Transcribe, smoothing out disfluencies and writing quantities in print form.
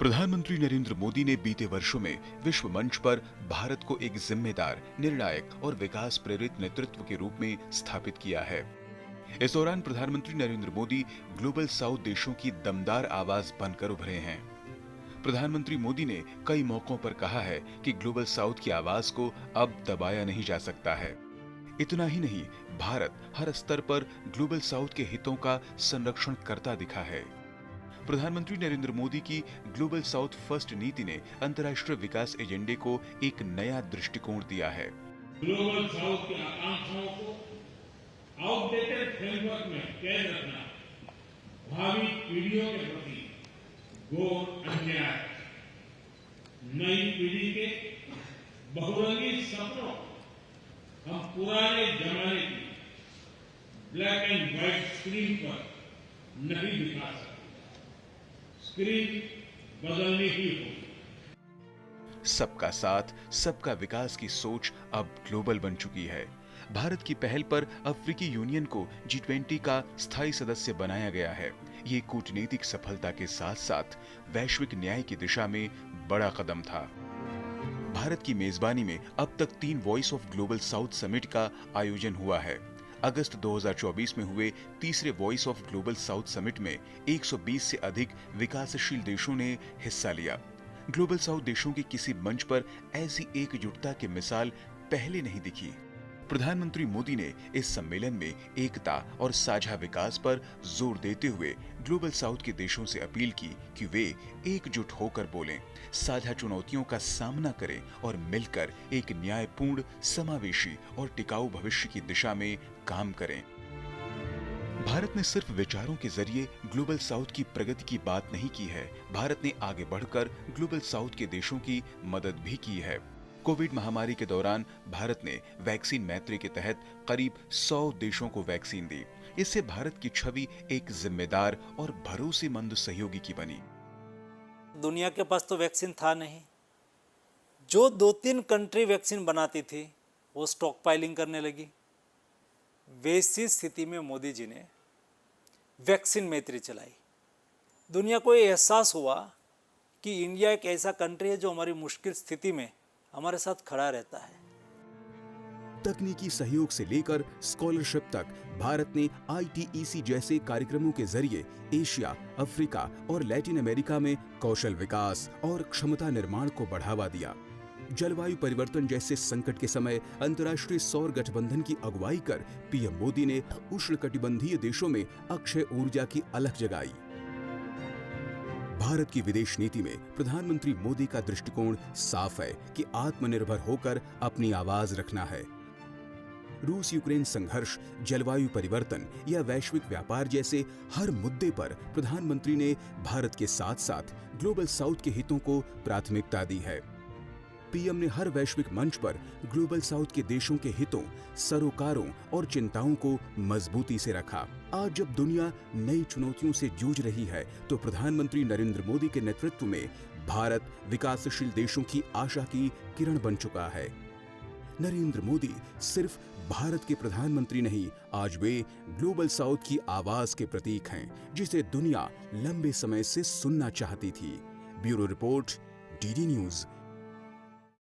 प्रधानमंत्री नरेंद्र मोदी ने बीते वर्षों में विश्व मंच पर भारत को एक जिम्मेदार, निर्णायक और विकास प्रेरित नेतृत्व के रूप में स्थापित किया है। इस दौरान प्रधानमंत्री नरेंद्र मोदी ग्लोबल साउथ देशों की दमदार आवाज बनकर उभरे हैं। प्रधानमंत्री मोदी ने कई मौकों पर कहा है कि ग्लोबल साउथ की आवाज को अब दबाया नहीं जा सकता है। इतना ही नहीं, भारत हर स्तर पर ग्लोबल साउथ के हितों का संरक्षण करता दिखा है। प्रधानमंत्री नरेंद्र मोदी की ग्लोबल साउथ फर्स्ट नीति ने अंतर्राष्ट्रीय विकास एजेंडे को एक नया दृष्टिकोण दिया है। ग्लोबल साउथ की आकांक्षाओं को आउटडेटेड फ्रेमवर्क में कैद रखना भावी पीढ़ियों के प्रति घोर अन्याय। नई पीढ़ी के बहुरंगी सपनों हम पुराने जमाने की ब्लैक एंड व्हाइट स्क्रीन पर नहीं दिखा सकते। स्क्रीन बदलनी ही होगी। सबका साथ, सबका विकास की सोच अब ग्लोबल बन चुकी है। भारत की पहल पर अफ्रीकी यूनियन को G20 का स्थायी सदस्य बनाया गया है। ये कूटनीतिक सफलता के साथ साथ वैश्विक न्याय की दिशा में बड़ा कदम था। भारत की मेजबानी में अब तक 3 voice of global south summit का आयोजन हुआ है। अगस्त 2024 में हुए तीसरे voice of global south summit में 120 से अधिक विकासशील देशों ने हिस्सा लिया। ग्लोबल साउथ देशों के किसी मंच पर ऐसी एकजुटता की मिसाल पहले नहीं दिखी। प्रधानमंत्री मोदी ने इस सम्मेलन में एकता और साझा विकास पर जोर देते हुए ग्लोबल साउथ के देशों से अपील की कि वे एकजुट होकर बोलें, साझा चुनौतियों का सामना करें और मिलकर एक न्यायपूर्ण, समावेशी और टिकाऊ भविष्य की दिशा में काम करें। भारत ने सिर्फ विचारों के जरिए ग्लोबल साउथ की प्रगति की बात नहीं की है, भारत ने आगे बढ़कर ग्लोबल साउथ के देशों की मदद भी की है। कोविड महामारी के दौरान भारत ने वैक्सीन मैत्री के तहत करीब 100 देशों को वैक्सीन दी। इससे भारत की छवि एक जिम्मेदार और भरोसेमंद सहयोगी की बनी। दुनिया के पास तो वैक्सीन था नहीं। जो 2-3 कंट्री वैक्सीन बनाती थी वो स्टॉक पाइलिंग करने लगी। वैसी स्थिति में मोदी जी ने वैक्सीन मैत्री चलाई। दुनिया को ये एहसास हुआ कि इंडिया एक ऐसा कंट्री है जो हमारी मुश्किल स्थिति में हमारे साथ खड़ा रहता है। तकनीकी सहयोग से लेकर स्कॉलरशिप तक भारत ने ITEC जैसे कार्यक्रमों के जरिए एशिया, अफ्रीका और लैटिन अमेरिका में कौशल विकास और क्षमता निर्माण को बढ़ावा दिया। जलवायु परिवर्तन जैसे संकट के समय अंतर्राष्ट्रीय सौर गठबंधन की अगुवाई कर PM मोदी ने उष्णकटिबंधीय देशों में अक्षय ऊर्जा की अलख जगाई। भारत की विदेश नीति में प्रधानमंत्री मोदी का दृष्टिकोण साफ है कि आत्मनिर्भर होकर अपनी आवाज रखना है। रूस यूक्रेन संघर्ष, जलवायु परिवर्तन या वैश्विक व्यापार जैसे हर मुद्दे पर प्रधानमंत्री ने भारत के साथ साथ ग्लोबल साउथ के हितों को प्राथमिकता दी है। PM ने हर वैश्विक मंच पर ग्लोबल साउथ के देशों के हितों, सरोकारों और चिंताओं को मजबूती से रखा। आज जब दुनिया नई चुनौतियों से जूझ रही है, तो प्रधानमंत्री नरेंद्र मोदी के नेतृत्व में भारत विकासशील देशों की आशा की किरण बन चुका है। नरेंद्र मोदी सिर्फ भारत के प्रधानमंत्री नहीं, आज वे ग्लोबल साउथ की आवाज के प्रतीक हैं, जिसे दुनिया लंबे समय से सुनना चाहती थी। Bureau report, DD news.